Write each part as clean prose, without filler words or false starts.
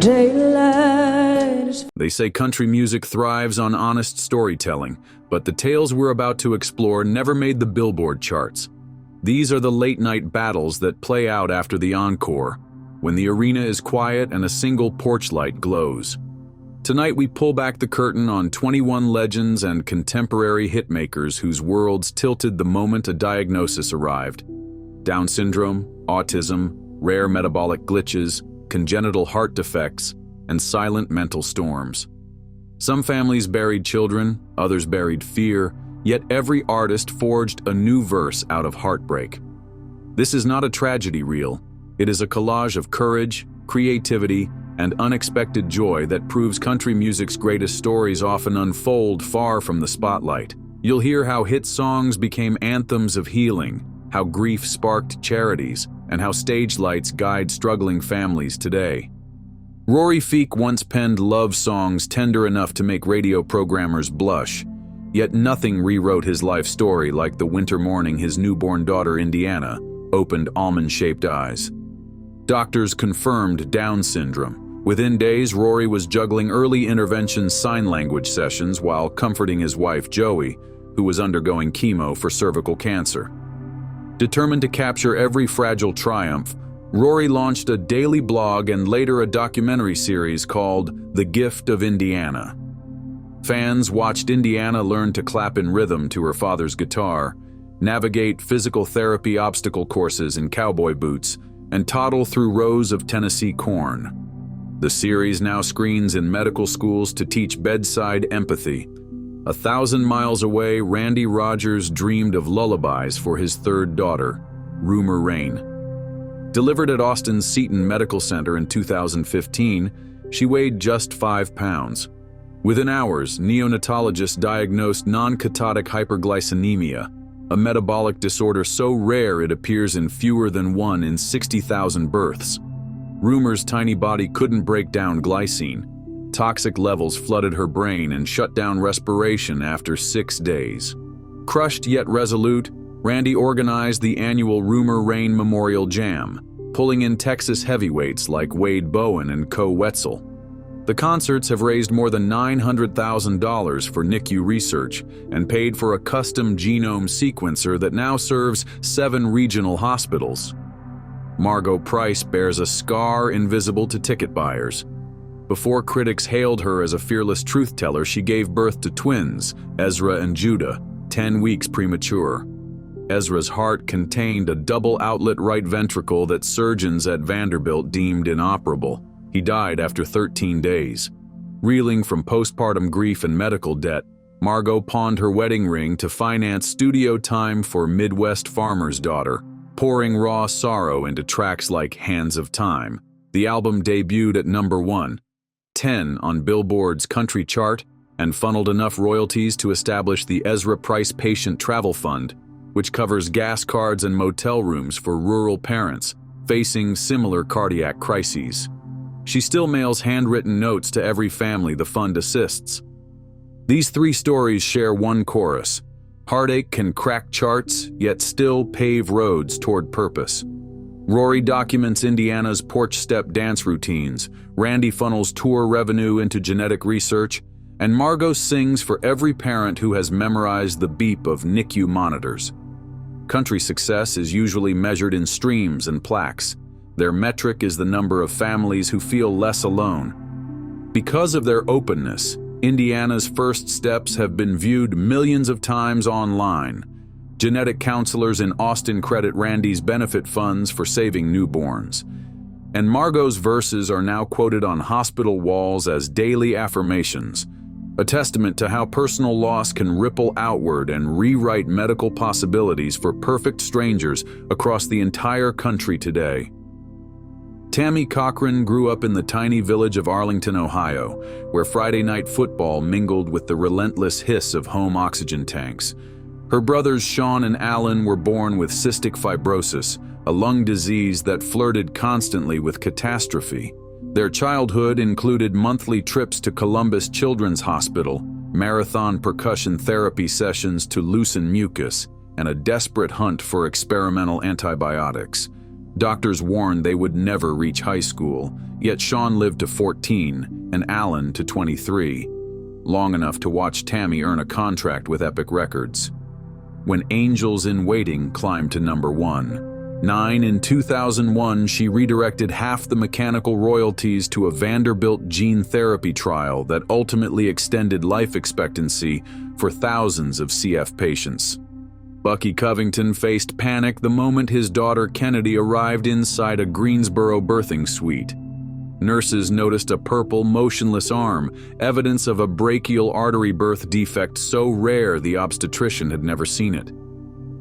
Daylight is They say country music thrives on honest storytelling, but the tales we're about to explore never made the Billboard charts. These are the late-night battles that play out after the encore, when the arena is quiet and a single porch light glows. Tonight we pull back the curtain on 21 legends and contemporary hitmakers whose worlds tilted the moment a diagnosis arrived. Down syndrome, autism, rare metabolic glitches, congenital heart defects, and silent mental storms. Some families buried children, others buried fear, yet every artist forged a new verse out of heartbreak. This is not a tragedy reel. It is a collage of courage, creativity, and unexpected joy that proves country music's greatest stories often unfold far from the spotlight. You'll hear how hit songs became anthems of healing, how grief sparked charities, and how stage lights guide struggling families today. Rory Feek once penned love songs tender enough to make radio programmers blush, yet nothing rewrote his life story like the winter morning his newborn daughter Indiana opened almond-shaped eyes. Doctors confirmed Down syndrome. Within days, Rory was juggling early intervention sign language sessions while comforting his wife Joey, who was undergoing chemo for cervical cancer. Determined to capture every fragile triumph, Rory launched a daily blog and later a documentary series called The Gift of Indiana. Fans watched Indiana learn to clap in rhythm to her father's guitar, navigate physical therapy obstacle courses in cowboy boots, and toddle through rows of Tennessee corn. The series now screens in medical schools to teach bedside empathy. 1,000 miles away, Randy Rogers dreamed of lullabies for his third daughter, Rumor Rain. Delivered at Austin's Seton Medical Center in 2015, she weighed just 5 pounds. Within hours, neonatologists diagnosed non-ketotic hyperglycemia, a metabolic disorder so rare it appears in fewer than 1 in 60,000 births. Rumor's tiny body couldn't break down glycine. Toxic levels flooded her brain and shut down respiration after 6 days. Crushed yet resolute, Randy organized the annual Rumor Rain Memorial Jam, pulling in Texas heavyweights like Wade Bowen and Co. Wetzel. The concerts have raised more than $900,000 for NICU research and paid for a custom genome sequencer that now serves 7 regional hospitals. Margot Price bears a scar invisible to ticket buyers. Before critics hailed her as a fearless truth-teller, she gave birth to twins, Ezra and Judah, 10 weeks premature. Ezra's heart contained a double-outlet right ventricle that surgeons at Vanderbilt deemed inoperable. He died after 13 days. Reeling from postpartum grief and medical debt, Margot pawned her wedding ring to finance studio time for Midwest Farmer's Daughter, pouring raw sorrow into tracks like Hands of Time. The album debuted at #1, 10 on Billboard's country chart, and funneled enough royalties to establish the Ezra Price Patient Travel Fund, which covers gas cards and motel rooms for rural parents facing similar cardiac crises. She still mails handwritten notes to every family the fund assists. These 3 stories share one chorus. Heartache can crack charts, yet still pave roads toward purpose. Rory documents Indiana's porch step dance routines, Randy funnels tour revenue into genetic research, and Margot sings for every parent who has memorized the beep of NICU monitors. Country success is usually measured in streams and plaques. Their metric is the number of families who feel less alone. Because of their openness, Indiana's first steps have been viewed millions of times online. Genetic counselors in Austin credit Randy's benefit funds for saving newborns. And Margot's verses are now quoted on hospital walls as daily affirmations, a testament to how personal loss can ripple outward and rewrite medical possibilities for perfect strangers across the entire country today. Tammy Cochran grew up in the tiny village of Arlington, Ohio, where Friday night football mingled with the relentless hiss of home oxygen tanks. Her brothers Sean and Alan were born with cystic fibrosis, a lung disease that flirted constantly with catastrophe. Their childhood included monthly trips to Columbus Children's Hospital, marathon percussion therapy sessions to loosen mucus, and a desperate hunt for experimental antibiotics. Doctors warned they would never reach high school, yet Sean lived to 14 and Alan to 23, long enough to watch Tammy earn a contract with Epic Records. When Angels in Waiting climbed to #1. In 2001, she redirected half the mechanical royalties to a Vanderbilt gene therapy trial that ultimately extended life expectancy for thousands of CF patients. Bucky Covington faced panic the moment his daughter Kennedy arrived inside a Greensboro birthing suite. Nurses noticed a purple, motionless arm, evidence of a brachial artery birth defect so rare the obstetrician had never seen it.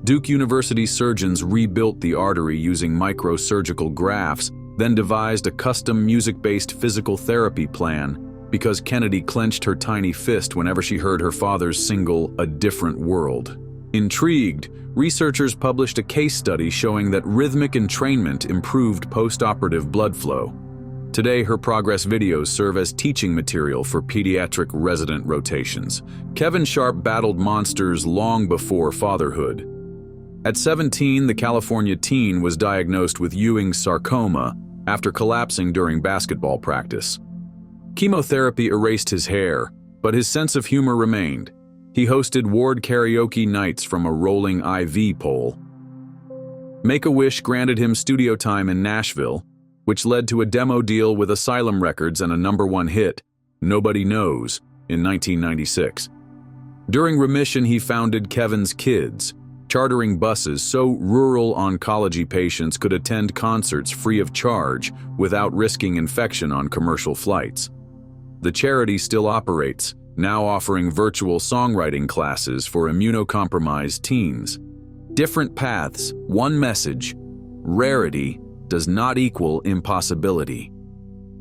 Duke University surgeons rebuilt the artery using microsurgical grafts, then devised a custom music-based physical therapy plan because Kennedy clenched her tiny fist whenever she heard her father's single, "A Different World." Intrigued, researchers published a case study showing that rhythmic entrainment improved post-operative blood flow. Today, her progress videos serve as teaching material for pediatric resident rotations. Kevin Sharp battled monsters long before fatherhood. At 17, the California teen was diagnosed with Ewing's sarcoma after collapsing during basketball practice. Chemotherapy erased his hair, but his sense of humor remained. He hosted ward karaoke nights from a rolling IV pole. Make-A-Wish granted him studio time in Nashville, which led to a demo deal with Asylum Records and a #1 hit, Nobody Knows, in 1996. During remission, he founded Kevin's Kids, chartering buses so rural oncology patients could attend concerts free of charge without risking infection on commercial flights. The charity still operates, now offering virtual songwriting classes for immunocompromised teens. Different paths, one message: rarity does not equal impossibility.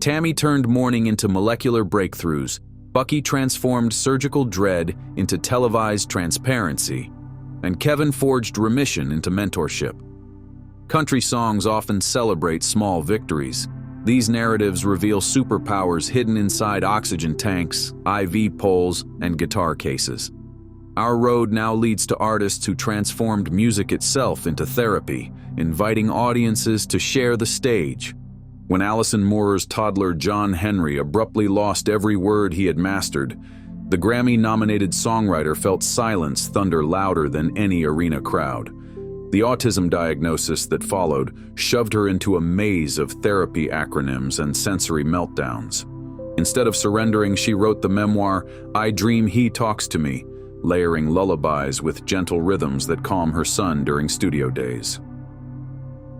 Tammy turned mourning into molecular breakthroughs. Bucky transformed surgical dread into televised transparency. And Kevin forged remission into mentorship. Country songs often celebrate small victories. These narratives reveal superpowers hidden inside oxygen tanks, IV poles, and guitar cases. Our road now leads to artists who transformed music itself into therapy, inviting audiences to share the stage. When Alison Moore's toddler John Henry abruptly lost every word he had mastered, the Grammy-nominated songwriter felt silence thunder louder than any arena crowd. The autism diagnosis that followed shoved her into a maze of therapy acronyms and sensory meltdowns. Instead of surrendering, she wrote the memoir, I Dream He Talks to Me, layering lullabies with gentle rhythms that calm her son during studio days.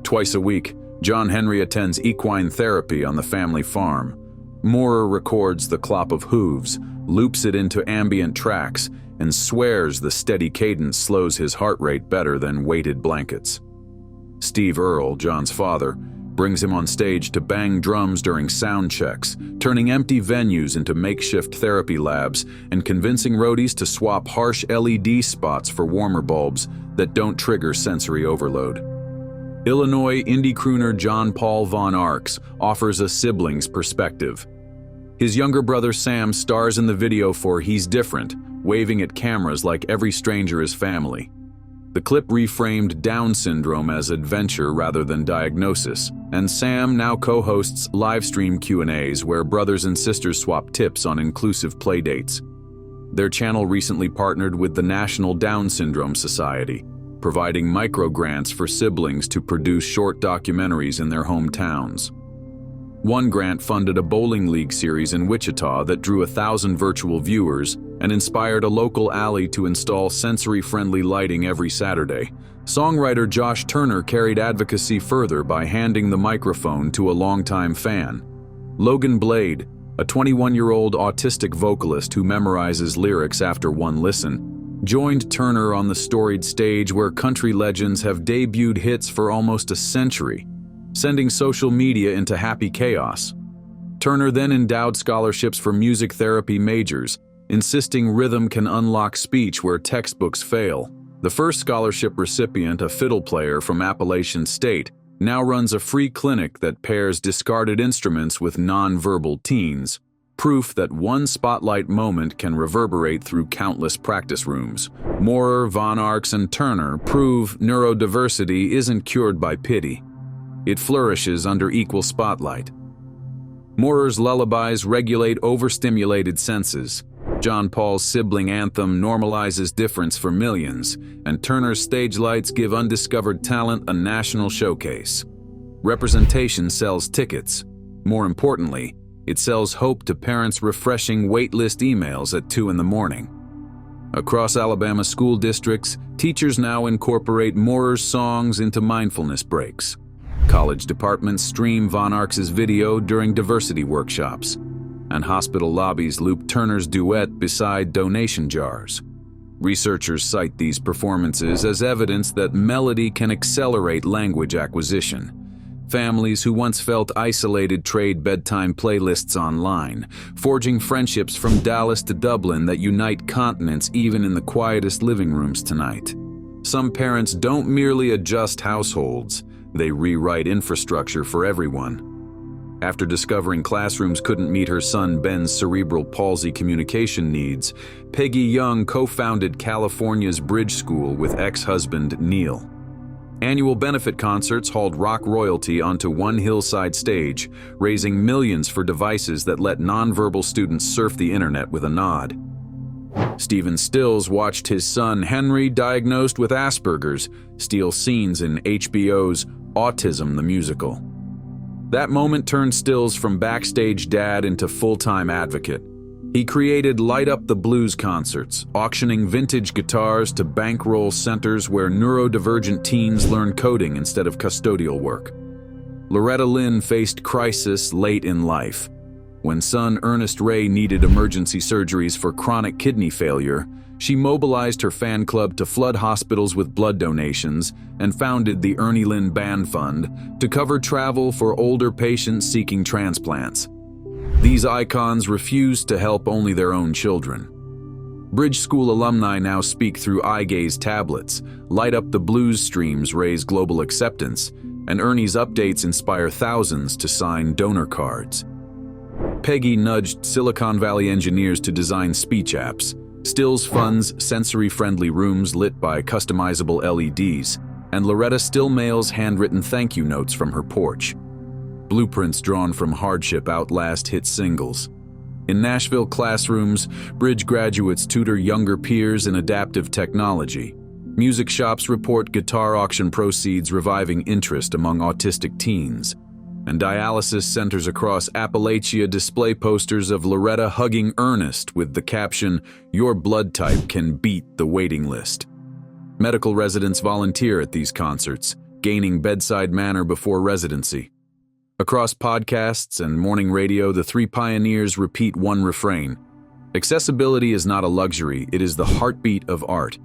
Twice a week, John Henry attends equine therapy on the family farm. Moorer records the clop of hooves, loops it into ambient tracks, and swears the steady cadence slows his heart rate better than weighted blankets. Steve Earle, John's father, brings him on stage to bang drums during sound checks, turning empty venues into makeshift therapy labs and convincing roadies to swap harsh LED spots for warmer bulbs that don't trigger sensory overload. Illinois indie crooner John Paul Von Arx offers a sibling's perspective. His younger brother Sam stars in the video for He's Different, waving at cameras like every stranger is family. The clip reframed Down syndrome as adventure rather than diagnosis, and Sam now co-hosts livestream Q&As where brothers and sisters swap tips on inclusive playdates. Their channel recently partnered with the National Down Syndrome Society, providing micro-grants for siblings to produce short documentaries in their hometowns. One grant funded a bowling league series in Wichita that drew 1,000 virtual viewers and inspired a local alley to install sensory-friendly lighting every Saturday. Songwriter Josh Turner carried advocacy further by handing the microphone to a longtime fan. Logan Blade, a 21-year-old autistic vocalist who memorizes lyrics after one listen, joined Turner on the storied stage where country legends have debuted hits for almost a century, sending social media into happy chaos. Turner then endowed scholarships for music therapy majors, insisting rhythm can unlock speech where textbooks fail. The first scholarship recipient, a fiddle player from Appalachian State, now runs a free clinic that pairs discarded instruments with non-verbal teens, proof that one spotlight moment can reverberate through countless practice rooms. Moorer, Von Arx, and Turner prove neurodiversity isn't cured by pity. it flourishes under equal spotlight. Maurer's lullabies regulate overstimulated senses. John Paul's sibling anthem normalizes difference for millions, and Turner's stage lights give undiscovered talent a national showcase. Representation sells tickets. More importantly, it sells hope to parents refreshing waitlist emails at 2 in the morning. Across Alabama school districts, teachers now incorporate Maurer's songs into mindfulness breaks. College departments stream Von Arx's video during diversity workshops, and hospital lobbies loop Turner's duet beside donation jars. Researchers cite these performances as evidence that melody can accelerate language acquisition. Families who once felt isolated trade bedtime playlists online, forging friendships from Dallas to Dublin that unite continents even in the quietest living rooms tonight. Some parents don't merely adjust households, they rewrite infrastructure for everyone. After discovering classrooms couldn't meet her son Ben's cerebral palsy communication needs, Peggy Young co-founded California's Bridge School with ex-husband Neil. Annual benefit concerts hauled rock royalty onto one hillside stage, raising millions for devices that let nonverbal students surf the internet with a nod. Stephen Stills watched his son Henry, diagnosed with Asperger's, steal scenes in HBO's Autism the Musical. That moment turned Stills from backstage dad into full-time advocate. He created Light Up the Blues concerts, auctioning vintage guitars to bankroll centers where neurodivergent teens learn coding instead of custodial work. Loretta Lynn faced crisis late in life. When son Ernest Ray needed emergency surgeries for chronic kidney failure, she mobilized her fan club to flood hospitals with blood donations and founded the Ernie Lynn Band Fund to cover travel for older patients seeking transplants. These icons refused to help only their own children. Bridge School alumni now speak through eye gaze tablets, Light Up the Blues streams raise global acceptance, and Ernie's updates inspire thousands to sign donor cards. Peggy nudged Silicon Valley engineers to design speech apps. Stills funds sensory-friendly rooms lit by customizable LEDs, and Loretta still mails handwritten thank you notes from her porch. Blueprints drawn from hardship outlast hit singles. In Nashville classrooms, Bridge graduates tutor younger peers in adaptive technology. Music shops report guitar auction proceeds reviving interest among autistic teens. And dialysis centers across Appalachia display posters of Loretta hugging Ernest with the caption, "Your blood type can beat the waiting list." Medical residents volunteer at these concerts, gaining bedside manner before residency. Across podcasts and morning radio, the three pioneers repeat one refrain. Accessibility is not a luxury, it is the heartbeat of art.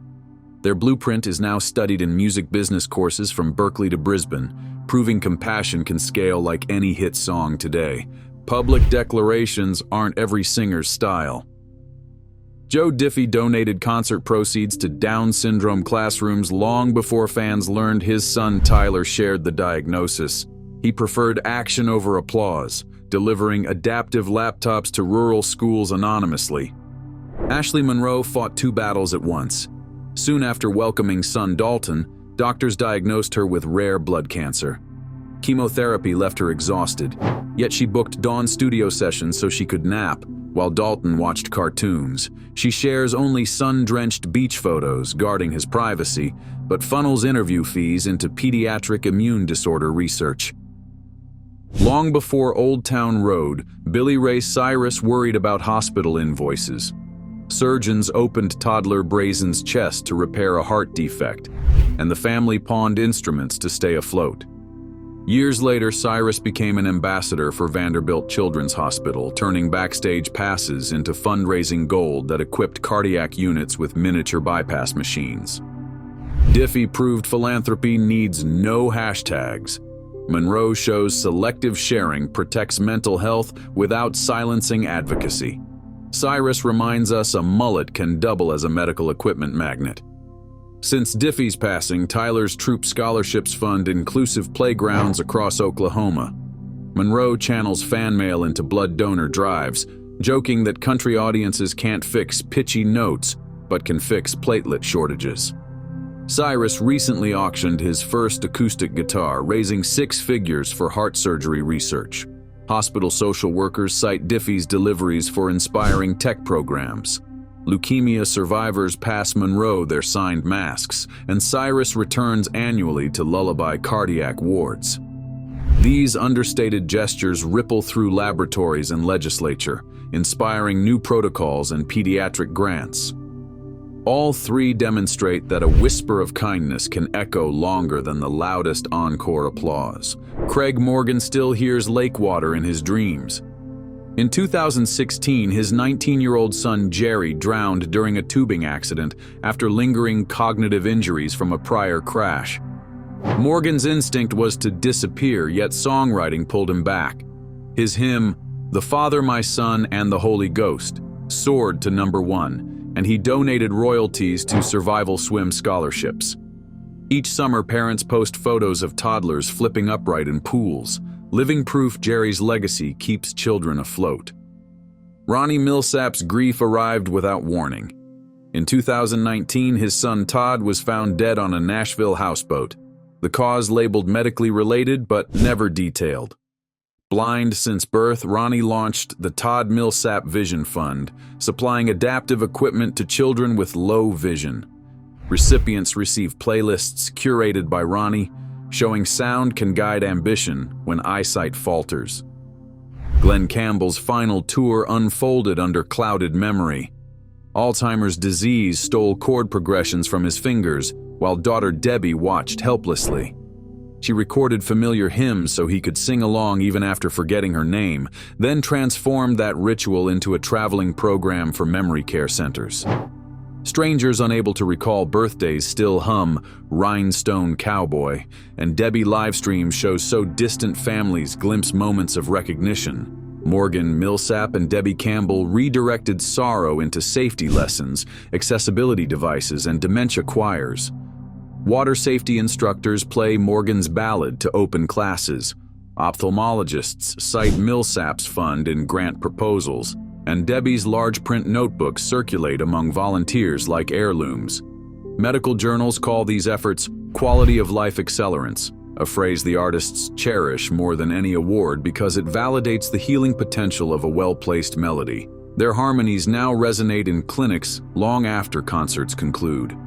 Their blueprint is now studied in music business courses from Berkeley to Brisbane, proving compassion can scale like any hit song today. Public declarations aren't every singer's style. Joe Diffie donated concert proceeds to Down syndrome classrooms long before fans learned his son Tyler shared the diagnosis. He preferred action over applause, delivering adaptive laptops to rural schools anonymously. Ashley Monroe fought two battles at once. Soon after welcoming son Dalton, doctors diagnosed her with rare blood cancer. Chemotherapy left her exhausted, yet she booked dawn studio sessions so she could nap, while Dalton watched cartoons. She shares only sun-drenched beach photos, guarding his privacy, but funnels interview fees into pediatric immune disorder research. Long before Old Town Road, Billy Ray Cyrus worried about hospital invoices. Surgeons opened toddler Brazen's chest to repair a heart defect, and the family pawned instruments to stay afloat. Years later, Cyrus became an ambassador for Vanderbilt Children's Hospital, turning backstage passes into fundraising gold that equipped cardiac units with miniature bypass machines. Diffie proved philanthropy needs no hashtags. Monroe shows selective sharing protects mental health without silencing advocacy. Cyrus reminds us a mullet can double as a medical equipment magnet. Since Diffie's passing, Tyler's Troop Scholarships fund inclusive playgrounds across Oklahoma. Monroe channels fan mail into blood donor drives, joking that country audiences can't fix pitchy notes, but can fix platelet shortages. Cyrus recently auctioned his first acoustic guitar, raising 6 figures for heart surgery research. Hospital social workers cite Diffie's deliveries for inspiring tech programs. Leukemia survivors pass Monroe their signed masks, and Cyrus returns annually to lullaby cardiac wards. These understated gestures ripple through laboratories and legislature, inspiring new protocols and pediatric grants. All 3 demonstrate that a whisper of kindness can echo longer than the loudest encore applause. Craig Morgan still hears lake water in his dreams. In 2016, his 19-year-old son Jerry drowned during a tubing accident after lingering cognitive injuries from a prior crash. Morgan's instinct was to disappear, yet songwriting pulled him back. His hymn, "The Father, My Son, and the Holy Ghost," soared to #1, and he donated royalties to survival swim scholarships. Each summer, parents post photos of toddlers flipping upright in pools, living proof Jerry's legacy keeps children afloat. Ronnie Millsap's grief arrived without warning. In 2019, his son Todd was found dead on a Nashville houseboat. The cause labeled medically related but never detailed. Blind since birth, Ronnie launched the Todd Millsap Vision Fund, supplying adaptive equipment to children with low vision. Recipients receive playlists curated by Ronnie, showing sound can guide ambition when eyesight falters. Glenn Campbell's final tour unfolded under clouded memory. Alzheimer's disease stole chord progressions from his fingers, while daughter Debbie watched helplessly. She recorded familiar hymns so he could sing along even after forgetting her name, then transformed that ritual into a traveling program for memory care centers. Strangers unable to recall birthdays still hum "Rhinestone Cowboy," and Debbie livestreams show so distant families glimpse moments of recognition. Morgan Millsap and Debbie Campbell redirected sorrow into safety lessons, accessibility devices, and dementia choirs. Water safety instructors play Morgan's ballad to open classes. Ophthalmologists cite Millsap's fund in grant proposals, and Debbie's large print notebooks circulate among volunteers like heirlooms. Medical journals call these efforts quality of life accelerants, a phrase the artists cherish more than any award because it validates the healing potential of a well-placed melody. Their harmonies now resonate in clinics long after concerts conclude.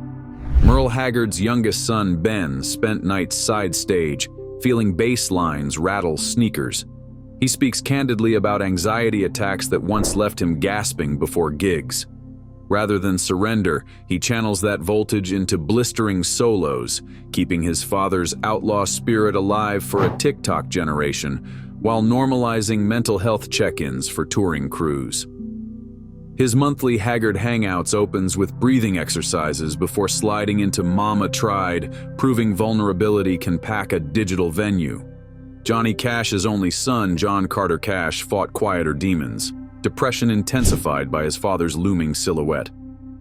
Merle Haggard's youngest son, Ben, spent nights side stage, feeling bass lines rattle sneakers. He speaks candidly about anxiety attacks that once left him gasping before gigs. Rather than surrender, he channels that voltage into blistering solos, keeping his father's outlaw spirit alive for a TikTok generation, while normalizing mental health check-ins for touring crews. His monthly Haggard Hangouts opens with breathing exercises before sliding into Mama Tried, proving vulnerability can pack a digital venue. Johnny Cash's only son, John Carter Cash, fought quieter demons, depression intensified by his father's looming silhouette.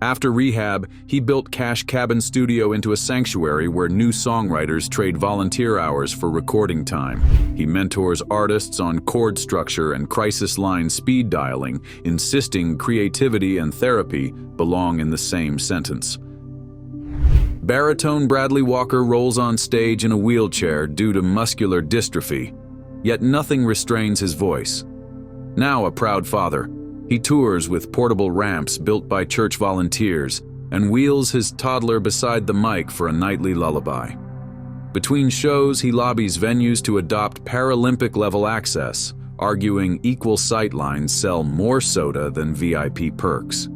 After rehab, he built Cash Cabin Studio into a sanctuary where new songwriters trade volunteer hours for recording time. He mentors artists on chord structure and crisis line speed dialing, insisting creativity and therapy belong in the same sentence. Baritone Bradley Walker rolls on stage in a wheelchair due to muscular dystrophy, yet nothing restrains his voice. Now a proud father, he tours with portable ramps built by church volunteers and wheels his toddler beside the mic for a nightly lullaby. Between shows, he lobbies venues to adopt Paralympic-level access, arguing equal sightlines sell more soda than VIP perks.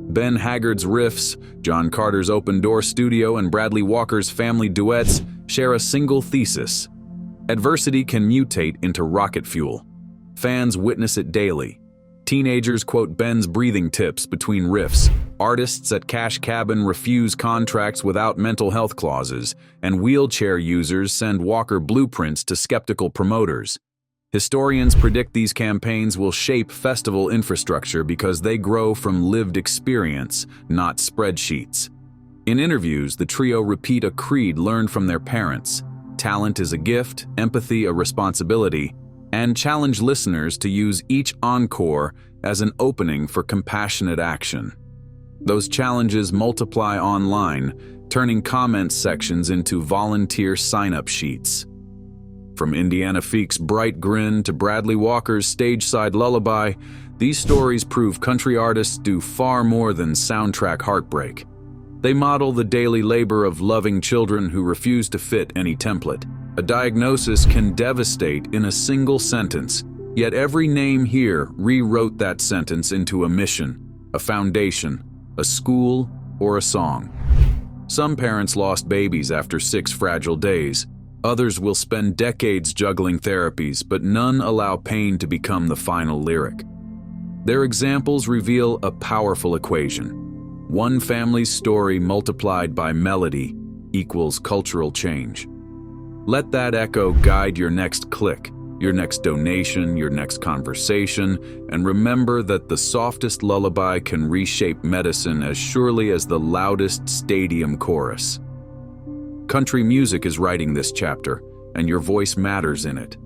Ben Haggard's riffs, John Carter's open-door studio, and Bradley Walker's family duets share a single thesis. Adversity can mutate into rocket fuel. Fans witness it daily. Teenagers quote Ben's breathing tips between riffs. Artists at Cash Cabin refuse contracts without mental health clauses, and wheelchair users send Walker blueprints to skeptical promoters. Historians predict these campaigns will shape festival infrastructure because they grow from lived experience, not spreadsheets. In interviews, the trio repeat a creed learned from their parents: talent is a gift, empathy a responsibility, and challenge listeners to use each encore as an opening for compassionate action. Those challenges multiply online, turning comment sections into volunteer sign-up sheets. From Indiana Feek's bright grin to Bradley Walker's stage-side lullaby, these stories prove country artists do far more than soundtrack heartbreak. They model the daily labor of loving children who refuse to fit any template. A diagnosis can devastate in a single sentence, yet every name here rewrote that sentence into a mission, a foundation, a school, or a song. Some parents lost babies after 6 fragile days. Others will spend decades juggling therapies, but none allow pain to become the final lyric. Their examples reveal a powerful equation. One family's story multiplied by melody equals cultural change. Let that echo guide your next click, your next donation, your next conversation, and remember that the softest lullaby can reshape medicine as surely as the loudest stadium chorus. Country music is writing this chapter, and your voice matters in it.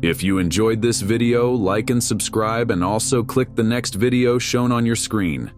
If you enjoyed this video, like and subscribe, and also click the next video shown on your screen.